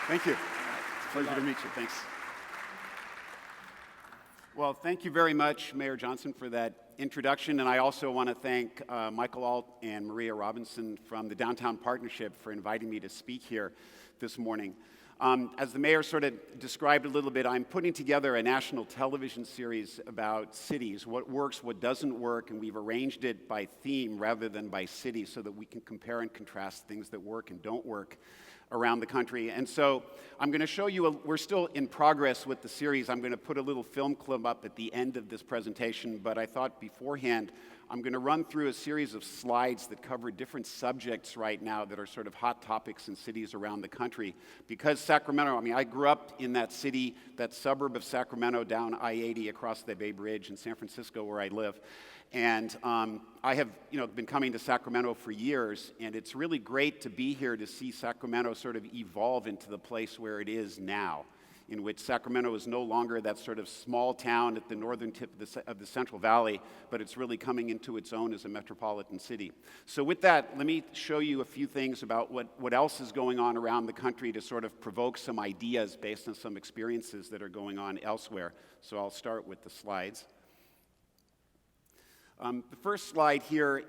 Thank you. It's a pleasure to meet you. Thanks. Well, thank you very much, Mayor Johnson, for that introduction. And I also want to thank Michael Alt and Maria Robinson from the Downtown Partnership for inviting me to speak here this morning. As the mayor sort of described a little bit, I'm putting together a national television series about cities, what works, what doesn't work, and we've arranged it by theme rather than by city so that we can compare and contrast things that work and don't work around the country. And so I'm going to show you, we're still in progress with the series. I'm going to put a little film clip up at the end of this presentation, but I thought beforehand I'm going to run through a series of slides that cover different subjects right now that are sort of hot topics in cities around the country. Because Sacramento, I mean, I grew up in that city, that suburb of Sacramento down I-80 across the Bay Bridge in San Francisco where I live. And I have, been coming to Sacramento for years, and it's really great to be here to see Sacramento sort of evolve into the place where it is now, in which Sacramento is no longer that sort of small town at the northern tip of the Central Valley, but it's really coming into its own as a metropolitan city. So with that, let me show you a few things about what else is going on around the country to sort of provoke some ideas based on some experiences that are going on elsewhere. So I'll start with the slides. The first slide here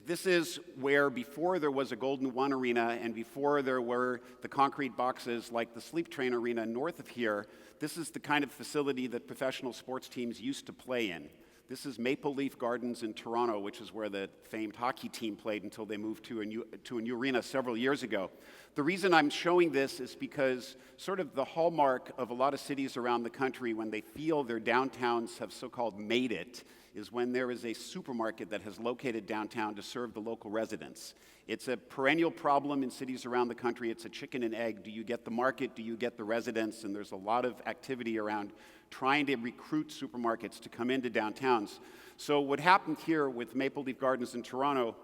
this is where before there was a Golden One Arena and before there were the concrete boxes like the Sleep Train Arena north of here, this is the kind of facility that professional sports teams used to play in. This is Maple Leaf Gardens in Toronto, which is where the famed hockey team played until they moved to a new arena several years ago. The reason I'm showing this is because sort of the hallmark of a lot of cities around the country when they feel their downtowns have so-called made it is when there is a supermarket that has located downtown to serve the local residents. It's a perennial problem in cities around the country. It's a chicken and egg. Do you get the market? Do you get the residents? And there's a lot of activity around trying to recruit supermarkets to come into downtowns. So what happened here with Maple Leaf Gardens in Toronto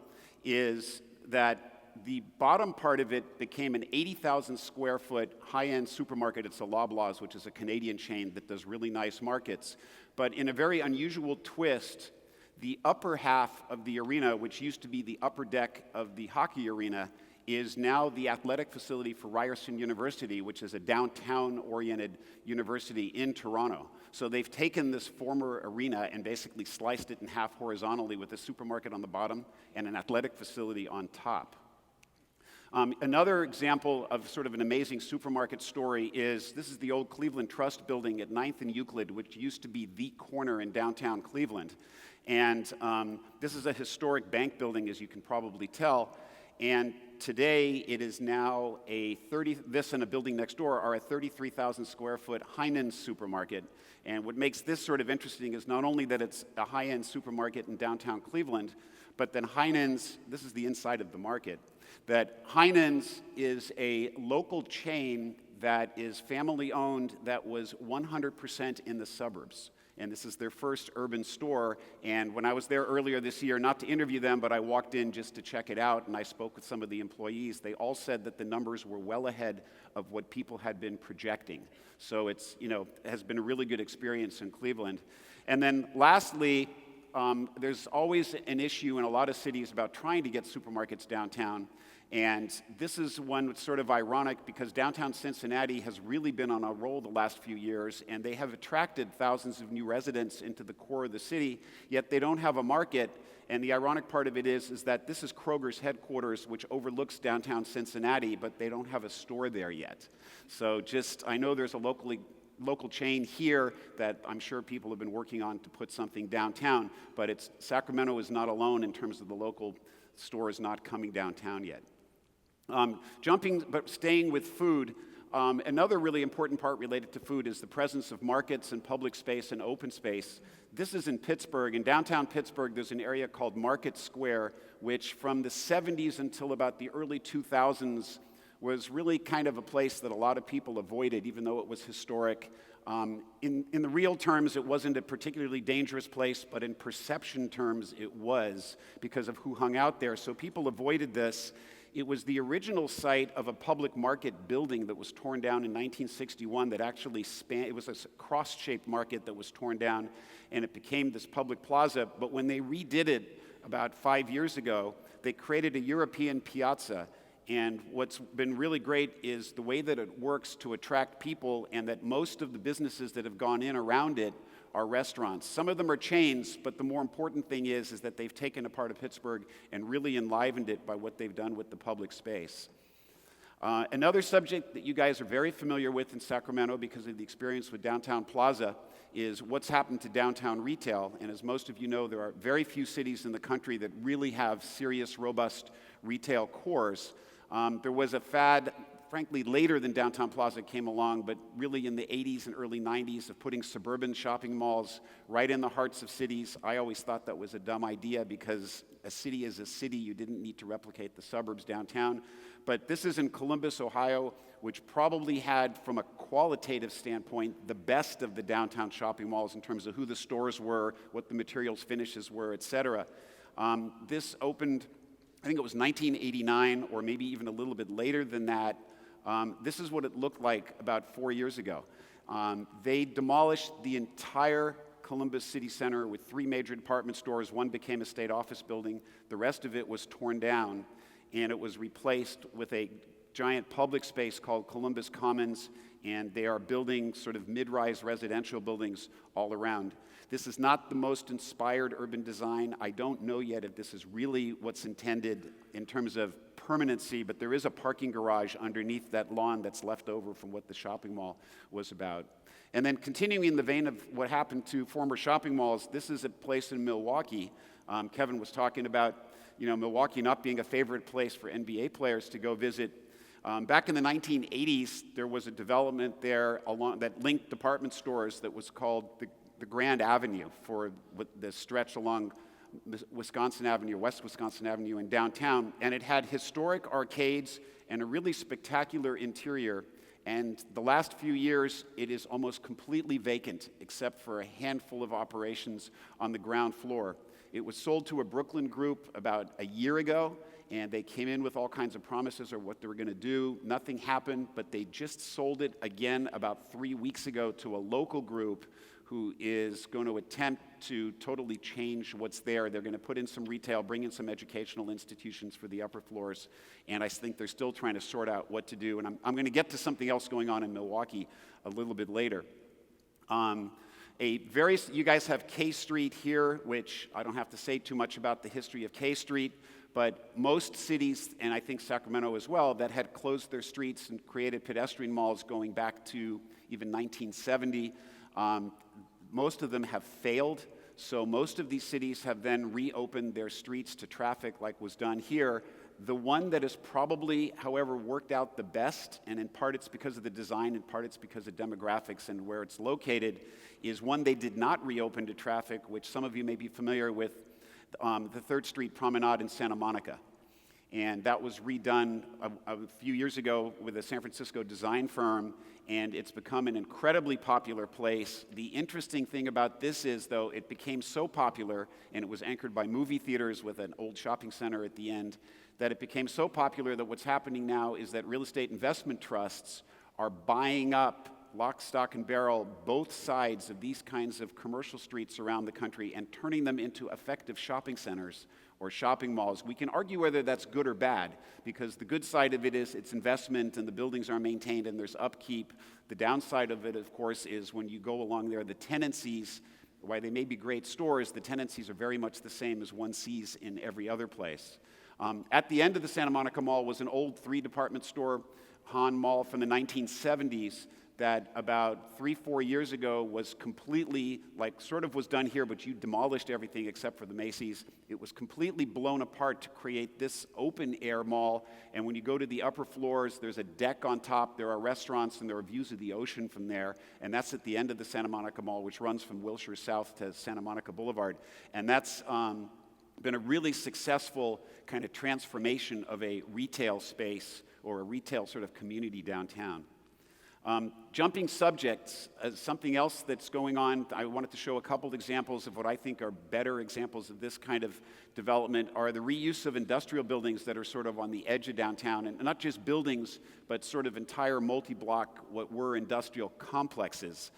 is that the bottom part of it became an 80,000 square foot high-end supermarket. It's a Loblaws, which is a Canadian chain that does really nice markets. But in a very unusual twist, the upper half of the arena, which used to be the upper deck of the hockey arena, is now the athletic facility for Ryerson University, which is a downtown-oriented university in Toronto. So they've taken this former arena and basically sliced it in half horizontally with a supermarket on the bottom and an athletic facility on top. Another example of sort of an amazing supermarket story is, this is the old Cleveland Trust building at 9th and Euclid, which used to be the corner in downtown Cleveland. And this is a historic bank building, as you can probably tell. And today it is now this and a building next door are a 33,000 square foot Heinens Supermarket. And what makes this sort of interesting is not only that it's a high-end supermarket in downtown Cleveland, but then Heinens, this is the inside of the market, that Heinens is a local chain that is family-owned that was 100% in the suburbs. And this is their first urban store. And when I was there earlier this year, not to interview them, but I walked in just to check it out, and I spoke with some of the employees. They all said that the numbers were well ahead of what people had been projecting. So it's, has been a really good experience in Cleveland. And then lastly, there's always an issue in a lot of cities about trying to get supermarkets downtown. And this is one that's sort of ironic because downtown Cincinnati has really been on a roll the last few years, and they have attracted thousands of new residents into the core of the city, yet they don't have a market. And the ironic part of it is that this is Kroger's headquarters, which overlooks downtown Cincinnati, but they don't have a store there yet. So I know there's a local chain here that I'm sure people have been working on to put something downtown, but Sacramento is not alone in terms of the local stores not coming downtown yet. Staying with food, another really important part related to food is the presence of markets and public space and open space. This is in Pittsburgh. In downtown Pittsburgh, there's an area called Market Square, which from the 70s until about the early 2000s was really kind of a place that a lot of people avoided, even though it was historic. In the real terms, it wasn't a particularly dangerous place, but in perception terms, it was because of who hung out there. So people avoided this. It was the original site of a public market building that was torn down in 1961 that actually it was a cross-shaped market that was torn down, and it became this public plaza. But when they redid it about 5 years ago, they created a European piazza. And what's been really great is the way that it works to attract people, and that most of the businesses that have gone in around it are restaurants. Some of them are chains, but the more important thing is that they've taken a part of Pittsburgh and really enlivened it by what they've done with the public space. Another subject that you guys are very familiar with in Sacramento because of the experience with Downtown Plaza is what's happened to downtown retail. And as most of you know, there are very few cities in the country that really have serious, robust retail cores. There was a fad, frankly, later than Downtown Plaza came along, but really in the 80s and early 90s of putting suburban shopping malls right in the hearts of cities. I always thought that was a dumb idea because a city is a city. You didn't need to replicate the suburbs downtown. But this is in Columbus, Ohio, which probably had, from a qualitative standpoint, the best of the downtown shopping malls in terms of who the stores were, what the materials finishes were, et cetera. This opened, I think it was 1989, or maybe even a little bit later than that. This is what it looked like about 4 years ago. They demolished the entire Columbus City Center with 3 major department stores. One became a state office building. The rest of it was torn down, and it was replaced with a giant public space called Columbus Commons, and they are building sort of mid-rise residential buildings all around. This is not the most inspired urban design. I don't know yet if this is really what's intended in terms of permanency, but there is a parking garage underneath that lawn that's left over from what the shopping mall was about. And then continuing in the vein of what happened to former shopping malls, this is a place in Milwaukee. Kevin was talking about, Milwaukee not being a favorite place for NBA players to go visit. Back in the 1980s, there was a development there that linked department stores that was called the Grand Avenue for the stretch along Wisconsin Avenue, West Wisconsin Avenue in downtown. And it had historic arcades and a really spectacular interior. And the last few years, it is almost completely vacant, except for a handful of operations on the ground floor. It was sold to a Brooklyn group about a year ago, and they came in with all kinds of promises of what they were going to do. Nothing happened, but they just sold it again about 3 weeks ago to a local group who is going to attempt to totally change what's there. They're going to put in some retail, bring in some educational institutions for the upper floors, and I think they're still trying to sort out what to do. And I'm going to get to something else going on in Milwaukee a little bit later. You guys have K Street here, which I don't have to say too much about the history of K Street, but most cities, and I think Sacramento as well, that had closed their streets and created pedestrian malls going back to even 1970, most of them have failed. So most of these cities have then reopened their streets to traffic like was done here. The one that has probably, however, worked out the best, and in part it's because of the design, in part it's because of demographics and where it's located, is one they did not reopen to traffic, which some of you may be familiar with, the 3rd Street Promenade in Santa Monica. And that was redone a few years ago with a San Francisco design firm, and it's become an incredibly popular place. The interesting thing about this is, though, it became so popular, and it was anchored by movie theaters with an old shopping center at the end, that it became so popular that what's happening now is that real estate investment trusts are buying up lock, stock, and barrel both sides of these kinds of commercial streets around the country and turning them into effective shopping centers or shopping malls. We can argue whether that's good or bad, because the good side of it is it's investment and the buildings are maintained and there's upkeep. The downside of it, of course, is when you go along there, the tenancies, while they may be great stores, the tenancies are very much the same as one sees in every other place. At the end of the Santa Monica Mall was an old 3-department store, Han Mall, from the 1970s, that about 3-4 years ago was completely, was done here, but you demolished everything except for the Macy's. It was completely blown apart to create this open-air mall, and when you go to the upper floors, there's a deck on top, there are restaurants, and there are views of the ocean from there, and that's at the end of the Santa Monica Mall, which runs from Wilshire South to Santa Monica Boulevard, and that's been a really successful kind of transformation of a retail space or a retail sort of community downtown. Jumping subjects, something else that's going on, I wanted to show a couple examples of what I think are better examples of this kind of development, are the reuse of industrial buildings that are sort of on the edge of downtown, and not just buildings, but sort of entire multi-block, what were industrial complexes.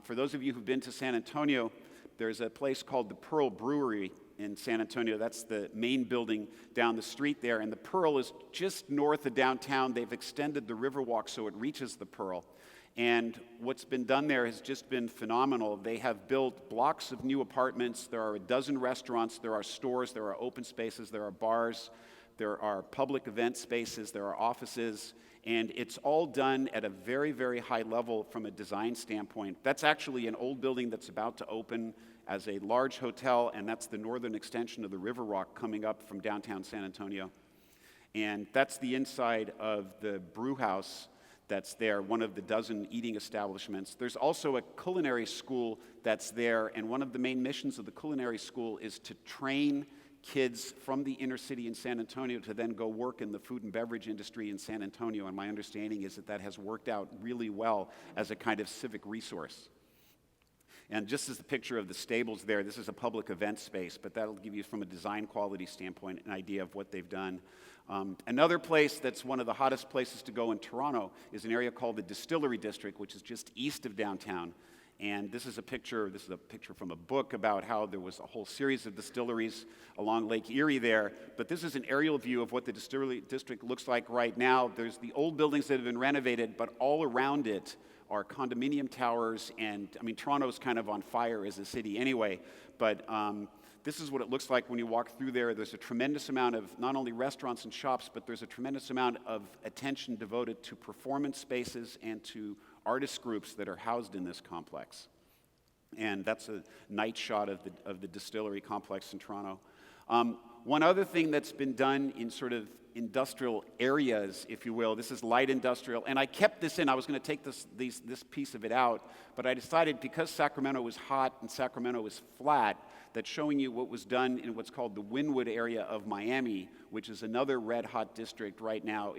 For those of you who've been to San Antonio, there's a place called the Pearl Brewery in San Antonio. That's the main building down the street there. And the Pearl is just north of downtown. They've extended the Riverwalk so it reaches the Pearl. And what's been done there has just been phenomenal. They have built blocks of new apartments. There are a dozen restaurants. There are stores. There are open spaces. There are bars. There are public event spaces. There are offices. And it's all done at a very, very high level from a design standpoint. That's actually an old building that's about to open as a large hotel, and that's the northern extension of the Riverwalk coming up from downtown San Antonio. And that's the inside of the brew house that's there, one of the dozen eating establishments. There's also a culinary school that's there, and one of the main missions of the culinary school is to train kids from the inner city in San Antonio to then go work in the food and beverage industry in San Antonio, and my understanding is that that has worked out really well as a kind of civic resource. And just as the picture of the stables there, this is a public event space, but that'll give you, from a design quality standpoint, an idea of what they've done. Another place that's one of the hottest places to go in Toronto is an area called the Distillery District, which is just east of downtown. And this is a picture from a book about how there was a whole series of distilleries along Lake Erie there. But this is an aerial view of what the Distillery District looks like right now. There's the old buildings that have been renovated, but all around it are condominium towers. And I mean, Toronto's kind of on fire as a city anyway, but this is what it looks like when you walk through there. There's a tremendous amount of not only restaurants and shops, but there's a tremendous amount of attention devoted to performance spaces and to artist groups that are housed in this complex. And that's a night shot of the distillery complex in Toronto. One other thing that's been done in sort of industrial areas, if you will, this is light industrial, and I kept this in. I was going to take this piece of it out, but I decided because Sacramento was hot and Sacramento was flat, that showing you what was done in what's called the Wynwood area of Miami, which is another red-hot district right now.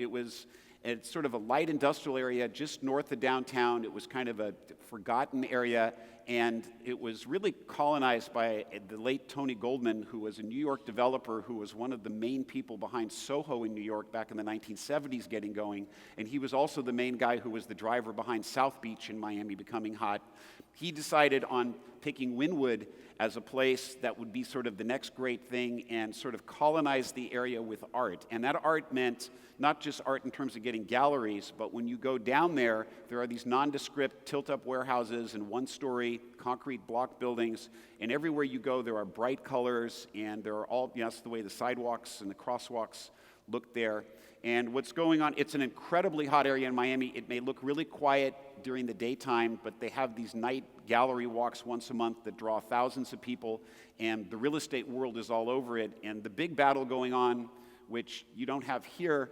It's sort of a light industrial area just north of downtown. It was kind of a forgotten area, and it was really colonized by the late Tony Goldman, who was a New York developer who was one of the main people behind Soho in New York back in the 1970s getting going, and he was also the main guy who was the driver behind South Beach in Miami becoming hot. He decided on picking Wynwood as a place that would be sort of the next great thing and sort of colonize the area with art. And that art meant not just art in terms of getting galleries, but when you go down there, there are these nondescript tilt-up warehouses and one-story concrete block buildings, and everywhere you go there are bright colors, and there are all, that's the way the sidewalks and the crosswalks look there. And what's going on, it's an incredibly hot area in Miami. It may look really quiet during the daytime, but they have these night gallery walks once a month that draw thousands of people, and the real estate world is all over it. And the big battle going on, which you don't have here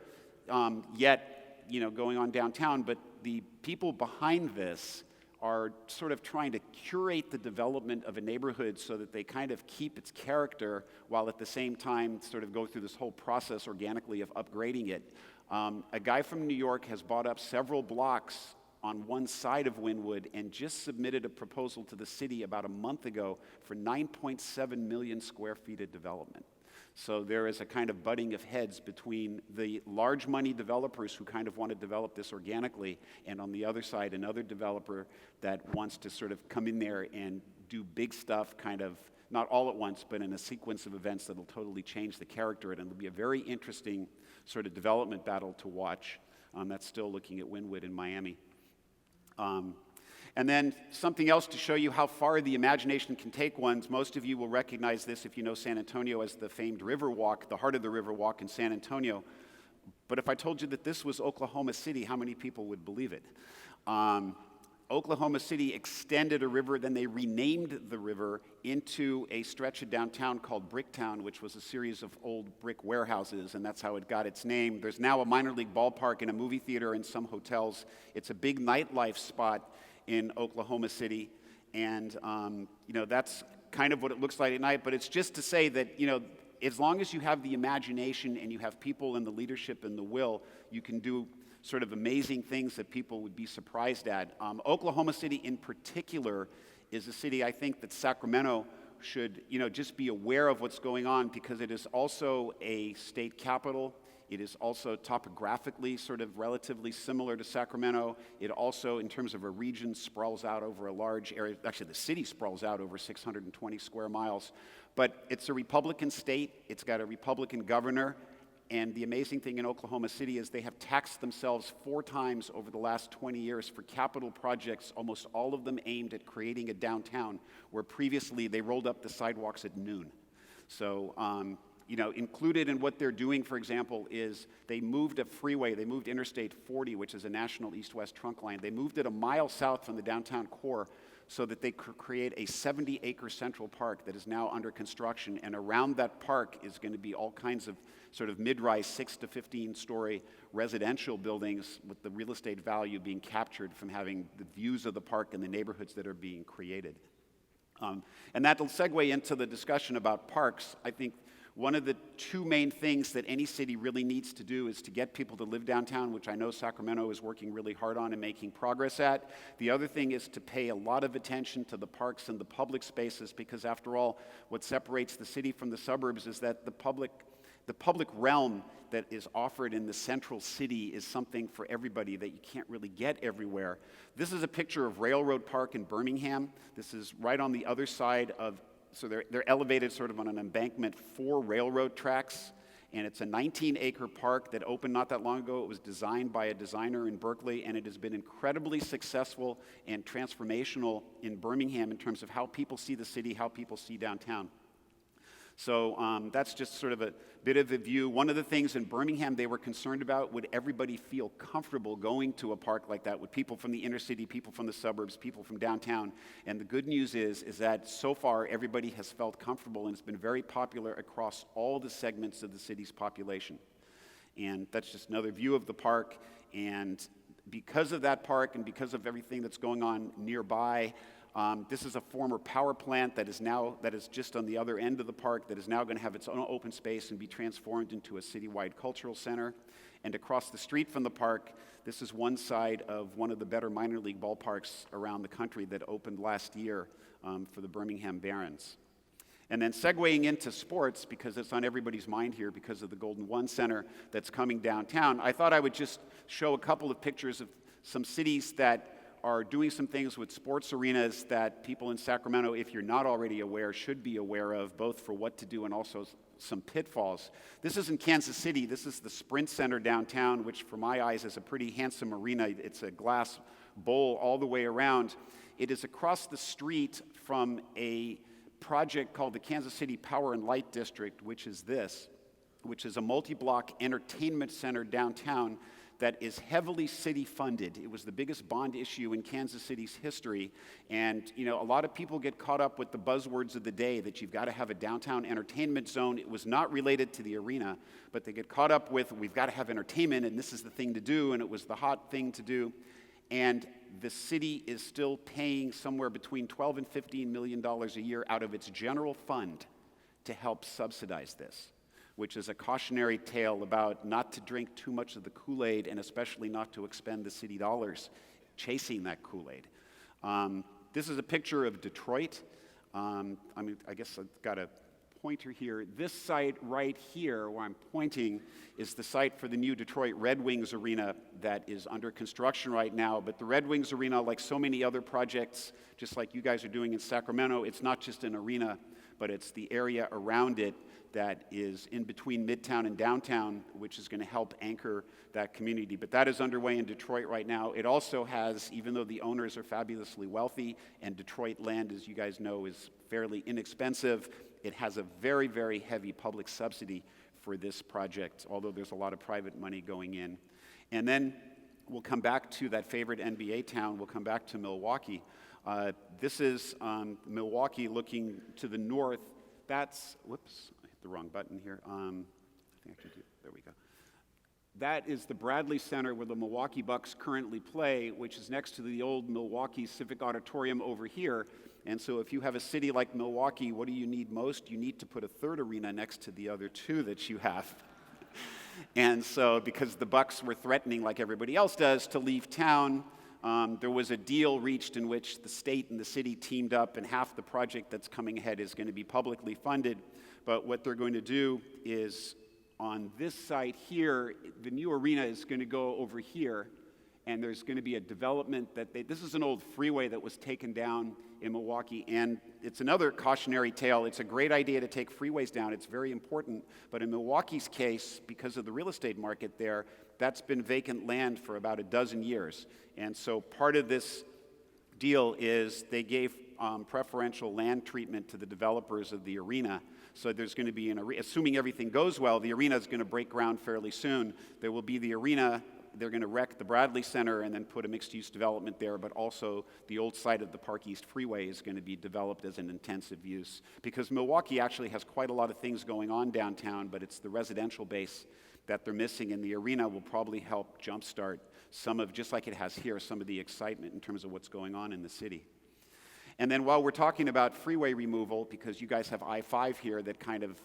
yet, going on downtown, but the people behind this are sort of trying to curate the development of a neighborhood so that they kind of keep its character while at the same time sort of go through this whole process organically of upgrading it. A guy from New York has bought up several blocks on one side of Wynwood and just submitted a proposal to the city about a month ago for 9.7 million square feet of development. So there is a kind of butting of heads between the large money developers who kind of want to develop this organically, and on the other side, another developer that wants to sort of come in there and do big stuff, kind of not all at once, but in a sequence of events that will totally change the character. And it'll be a very interesting sort of development battle to watch. That's still looking at Wynwood in Miami. And then something else to show you how far the imagination can take one. Most of you will recognize this if you know San Antonio as the famed Riverwalk, the heart of the Riverwalk in San Antonio. But if I told you that this was Oklahoma City, how many people would believe it? Oklahoma City extended a river, then they renamed the river into a stretch of downtown called Bricktown, which was a series of old brick warehouses, and that's how it got its name. There's now a minor league ballpark and a movie theater and some hotels. It's a big nightlife spot in Oklahoma City, and that's kind of what it looks like at night. But it's just to say that as long as you have the imagination and you have people and the leadership and the will, you can do sort of amazing things that people would be surprised at. Oklahoma City in particular is a city I think that Sacramento should just be aware of what's going on, because it is also a state capital. It is also topographically sort of relatively similar to Sacramento. It also, in terms of a region, sprawls out over a large area. Actually, the city sprawls out over 620 square miles. But it's a Republican state, it's got a Republican governor, and the amazing thing in Oklahoma City is they have taxed themselves 4 times over the last 20 years for capital projects, almost all of them aimed at creating a downtown, where previously they rolled up the sidewalks at noon. So, included in what they're doing, for example, is they moved a freeway, they moved Interstate 40, which is a national east-west trunk line. They moved it a mile south from the downtown core so that they could create a 70-acre central park that is now under construction. And around that park is going to be all kinds of sort of mid-rise 6 to 15-story residential buildings with the real estate value being captured from having the views of the park and the neighborhoods that are being created. And that'll segue into the discussion about parks. I think one of the 2 main things that any city really needs to do is to get people to live downtown, which I know Sacramento is working really hard on and making progress at. The other thing is to pay a lot of attention to the parks and the public spaces, because after all, what separates the city from the suburbs is that the public realm that is offered in the central city is something for everybody that you can't really get everywhere. This is a picture of Railroad Park in Birmingham. This is right on the other side of, so they're elevated sort of on an embankment 4 railroad tracks, and it's a 19-acre park that opened not that long ago. It was designed by a designer in Berkeley, and it has been incredibly successful and transformational in Birmingham in terms of how people see the city, how people see downtown. So that's just sort of a bit of a view. One of the things in Birmingham they were concerned about, would everybody feel comfortable going to a park like that? Would people from the inner city, people from the suburbs, people from downtown? And the good news is that so far everybody has felt comfortable, and it's been very popular across all the segments of the city's population. And that's just another view of the park. And because of that park and because of everything that's going on nearby, this is a former power plant that is just on the other end of the park, that is now going to have its own open space and be transformed into a citywide cultural center. And across the street from the park, this is one side of one of the better minor league ballparks around the country that opened last year for the Birmingham Barons. And then segueing into sports, because it's on everybody's mind here because of the Golden One Center that's coming downtown, I thought I would just show a couple of pictures of some cities that are doing some things with sports arenas that people in Sacramento, if you're not already aware, should be aware of, both for what to do and also some pitfalls. This is in Kansas City. This is the Sprint Center downtown, which for my eyes is a pretty handsome arena. It's a glass bowl all the way around. It is across the street from a project called the Kansas City Power and Light District, which is a multi-block entertainment center downtown that is heavily city funded. It was the biggest bond issue in Kansas City's history. And, a lot of people get caught up with the buzzwords of the day that you've got to have a downtown entertainment zone. It was not related to the arena, but they get caught up with, we've got to have entertainment and this is the thing to do, and it was the hot thing to do. And the city is still paying somewhere between $12 and $15 million a year out of its general fund to help subsidize this, which is a cautionary tale about not to drink too much of the Kool-Aid, and especially not to expend the city dollars chasing that Kool-Aid. This is a picture of Detroit. I guess I've got a pointer here. This site right here, where I'm pointing, is the site for the new Detroit Red Wings arena that is under construction right now. But the Red Wings arena, like so many other projects, just like you guys are doing in Sacramento, it's not just an arena, but it's the area around it that is in between Midtown and Downtown, which is going to help anchor that community. But that is underway in Detroit right now. It also has, even though the owners are fabulously wealthy, and Detroit land, as you guys know, is fairly inexpensive, it has a very, very heavy public subsidy for this project, although there's a lot of private money going in. And then we'll come back to that favorite NBA town. We'll come back to Milwaukee. This is Milwaukee looking to the north. That's, whoops, I hit the wrong button here. There we go. That is the Bradley Center where the Milwaukee Bucks currently play, which is next to the old Milwaukee Civic Auditorium over here. And so if you have a city like Milwaukee, what do you need most? You need to put a third arena next to the other 2 that you have. And so because the Bucks were threatening, like everybody else does, to leave town, there was a deal reached in which the state and the city teamed up, and half the project that's coming ahead is going to be publicly funded. But what they're going to do is, on this site here, the new arena is going to go over here, and there's going to be a development this is an old freeway that was taken down in Milwaukee, and it's another cautionary tale. It's a great idea to take freeways down. It's very important, but in Milwaukee's case, because of the real estate market there, that's been vacant land for about a dozen years. And so part of this deal is they gave preferential land treatment to the developers of the arena. So there's going to be, assuming everything goes well, the arena is going to break ground fairly soon. There will be the arena. They're going to wreck the Bradley Center and then put a mixed-use development there, but also the old site of the Park East Freeway is going to be developed as an intensive use. Because Milwaukee actually has quite a lot of things going on downtown, but it's the residential base that they're missing, and the arena will probably help jumpstart some of, just like it has here, some of the excitement in terms of what's going on in the city. And then while we're talking about freeway removal, because you guys have I-5 here that kind of,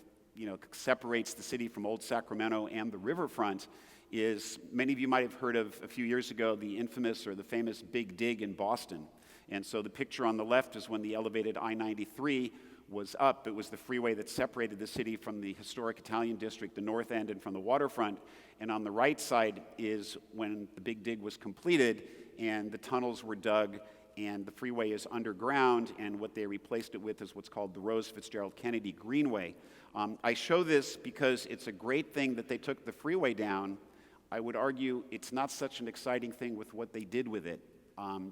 separates the city from Old Sacramento and the riverfront, is many of you might have heard of a few years ago the infamous or the famous Big Dig in Boston. And so the picture on the left is when the elevated I-93 was up. It was the freeway that separated the city from the historic Italian district, the north end, and from the waterfront. And on the right side is when the Big Dig was completed and the tunnels were dug and the freeway is underground, and what they replaced it with is what's called the Rose Fitzgerald Kennedy Greenway. I show this because it's a great thing that they took the freeway down. I would argue it's not such an exciting thing with what they did with it.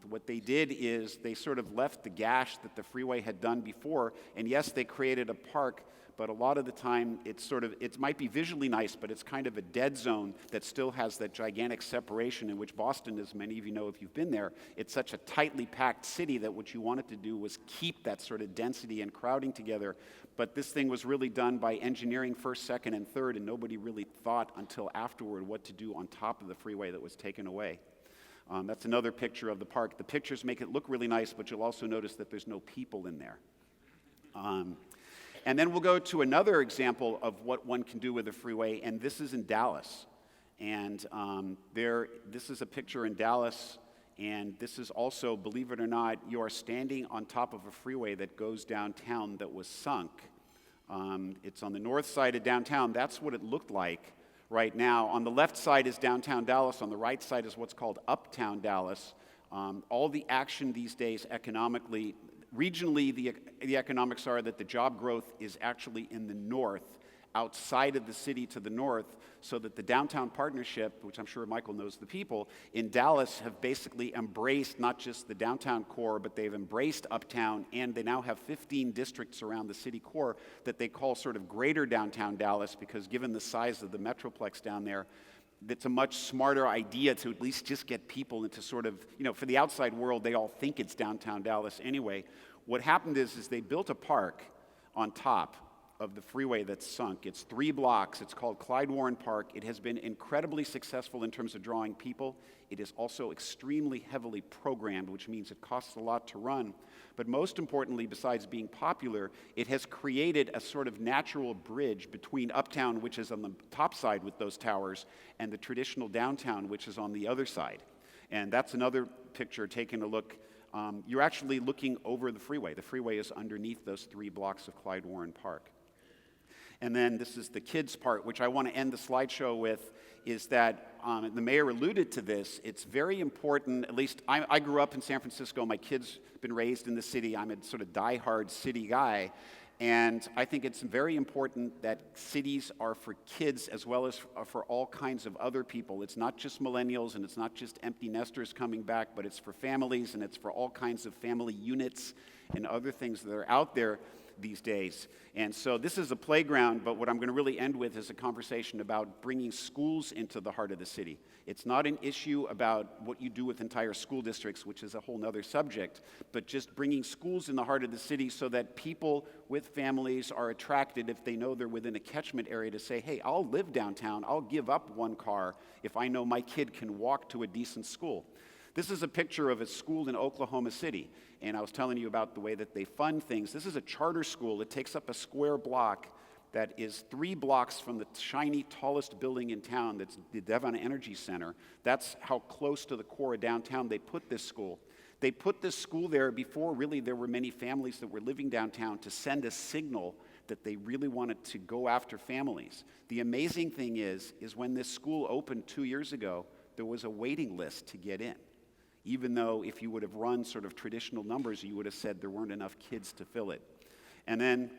What they did is they sort of left the gash that the freeway had done before, and yes, they created a park, but a lot of the time it might be visually nice, but it's kind of a dead zone that still has that gigantic separation, in which Boston, as many of you know if you've been there, it's such a tightly packed city that what you wanted to do was keep that sort of density and crowding together. But this thing was really done by engineering first, second, and third, and nobody really thought until afterward what to do on top of the freeway that was taken away. That's another picture of the park. The pictures make it look really nice, but you'll also notice that there's no people in there. And then we'll go to another example of what one can do with a freeway, and this is in Dallas. And this is a picture in Dallas, and this is also, believe it or not, you are standing on top of a freeway that goes downtown that was sunk. It's on the north side of downtown. That's what it looked like right now. On the left side is downtown Dallas. On the right side is what's called uptown Dallas. All the action these days economically, regionally, the economics are that the job growth is actually in the north, outside of the city to the north, so that the Downtown Partnership, which I'm sure Michael knows the people, in Dallas have basically embraced not just the downtown core, but they've embraced uptown, and they now have 15 districts around the city core that they call sort of greater downtown Dallas, because given the size of the metroplex down there, it's a much smarter idea to at least just get people into sort of, for the outside world, they all think it's downtown Dallas anyway. What happened is they built a park on top of the freeway that's sunk. It's 3 blocks. It's called Clyde Warren Park. It has been incredibly successful in terms of drawing people. It is also extremely heavily programmed, which means it costs a lot to run. But most importantly, besides being popular, it has created a sort of natural bridge between uptown, which is on the top side with those towers, and the traditional downtown, which is on the other side. And that's another picture taking a look. You're actually looking over the freeway. The freeway is underneath those 3 blocks of Clyde Warren Park. And then this is the kids part, which I want to end the slideshow with, is that the mayor alluded to this. It's very important, at least I grew up in San Francisco. My kids have been raised in the city. I'm a sort of diehard city guy. And I think it's very important that cities are for kids as well as for all kinds of other people. It's not just millennials and it's not just empty nesters coming back, but it's for families and it's for all kinds of family units and other things that are out there these days. And so this is a playground, but what I'm going to really end with is a conversation about bringing schools into the heart of the city. It's not an issue about what you do with entire school districts, which is a whole nother subject, but just bringing schools in the heart of the city so that people with families are attracted if they know they're within a catchment area to say, hey, I'll live downtown, I'll give up 1 car if I know my kid can walk to a decent school. This is a picture of a school in Oklahoma City, and I was telling you about the way that they fund things. This is a charter school. It takes up a square block that is 3 blocks from the shiny, tallest building in town. That's the Devon Energy Center. That's how close to the core of downtown they put this school. They put this school there before really there were many families that were living downtown to send a signal that they really wanted to go after families. The amazing thing is when this school opened 2 years ago, there was a waiting list to get in. Even though if you would have run sort of traditional numbers, you would have said there weren't enough kids to fill it. And then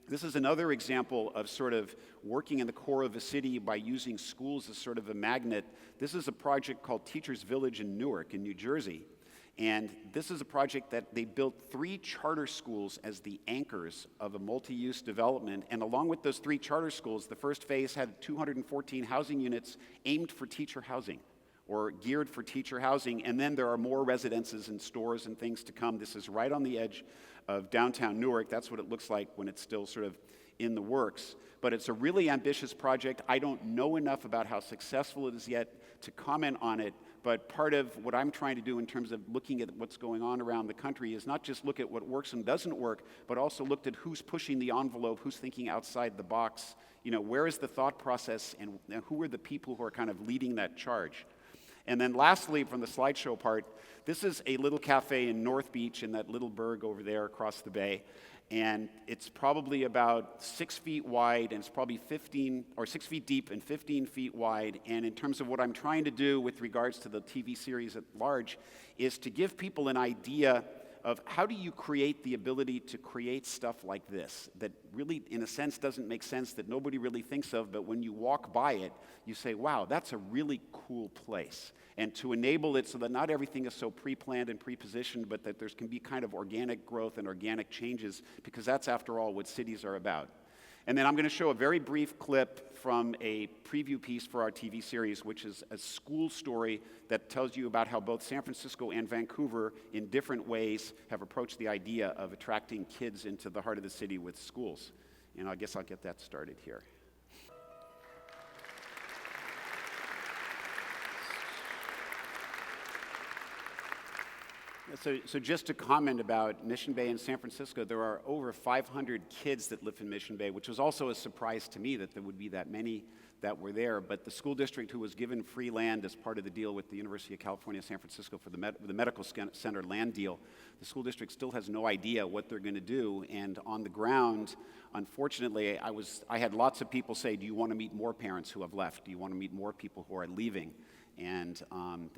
this is another example of sort of working in the core of a city by using schools as sort of a magnet. This is a project called Teachers Village in Newark in New Jersey. And this is a project that they built 3 charter schools as the anchors of a multi-use development. And along with those 3 charter schools, the first phase had 214 housing units aimed for teacher housing, or geared for teacher housing, and then there are more residences and stores and things to come. This is right on the edge of downtown Newark. That's what it looks like when it's still sort of in the works. But it's a really ambitious project. I don't know enough about how successful it is yet to comment on it, but part of what I'm trying to do in terms of looking at what's going on around the country is not just look at what works and doesn't work, but also look at who's pushing the envelope, who's thinking outside the box. You know, where is the thought process, and who are the people who are kind of leading that charge? And then lastly, from the slideshow part, this is a little cafe in North Beach in that little burg over there across the bay. And it's probably about 6 feet wide, and it's probably 6 feet deep and 15 feet wide. And in terms of what I'm trying to do with regards to the TV series at large, is to give people an idea of how do you create the ability to create stuff like this that really, in a sense, doesn't make sense, that nobody really thinks of, but when you walk by it, you say, wow, that's a really cool place. And to enable it so that not everything is so pre-planned and pre-positioned, but that there can be kind of organic growth and organic changes, because that's, after all, what cities are about. And then I'm going to show a very brief clip from a preview piece for our TV series, which is a school story that tells you about how both San Francisco and Vancouver, in different ways, have approached the idea of attracting kids into the heart of the city with schools. And I guess I'll get that started here. So just to comment about Mission Bay in San Francisco, there are over 500 kids that live in Mission Bay, which was also a surprise to me that there would be that many that were there. But the school district, who was given free land as part of the deal with the University of California, San Francisco for the medical center land deal, the school district still has no idea what they're going to do. And on the ground, unfortunately, I had lots of people say, do you want to meet more parents who have left? Do you want to meet more people who are leaving? And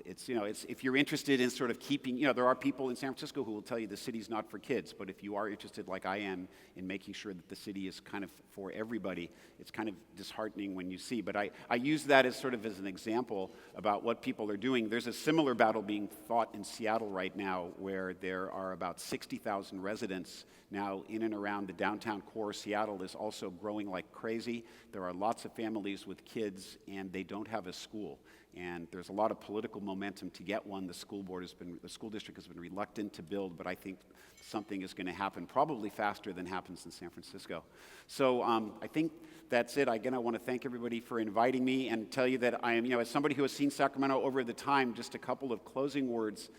it's if you're interested in sort of keeping, there are people in San Francisco who will tell you the city's not for kids, but if you are interested, like I am, in making sure that the city is kind of for everybody, it's kind of disheartening when you see. But I use that as sort of as an example about what people are doing. There's a similar battle being fought in Seattle right now, where there are about 60,000 residents now in and around the downtown core. Seattle is also growing like crazy. There are lots of families with kids, and they don't have a school. And there's a lot of political momentum to get one. The school district has been reluctant to build, but I think something is going to happen, probably faster than happens in San Francisco. So I think that's it. Again, I want to thank everybody for inviting me and tell you that I am, as somebody who has seen Sacramento over the time, just a couple of closing words.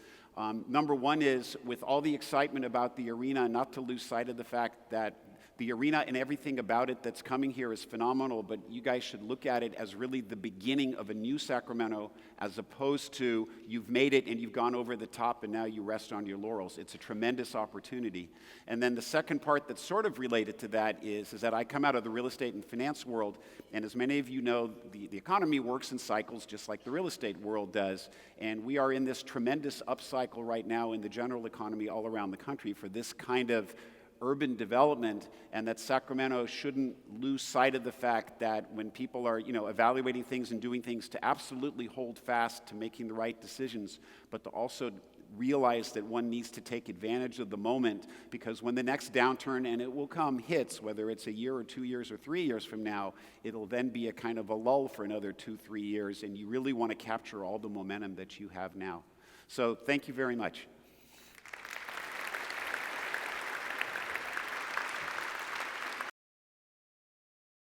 Number one is, with all the excitement about the arena, not to lose sight of the fact that the arena and everything about it that's coming here is phenomenal, but you guys should look at it as really the beginning of a new Sacramento, as opposed to you've made it and you've gone over the top and now you rest on your laurels. It's a tremendous opportunity. And then the second part that's sort of related to that is that I come out of the real estate and finance world, and as many of you know, the economy works in cycles just like the real estate world does, and we are in this tremendous upcycle right now in the general economy all around the country for this kind of urban development, and that Sacramento shouldn't lose sight of the fact that when people are, evaluating things and doing things, to absolutely hold fast to making the right decisions, but to also realize that one needs to take advantage of the moment, because when the next downturn, and it will come, hits, whether it's a year or 2 years or 3 years from now, it'll then be a kind of a lull for another 2-3 years, and you really want to capture all the momentum that you have now. So thank you very much.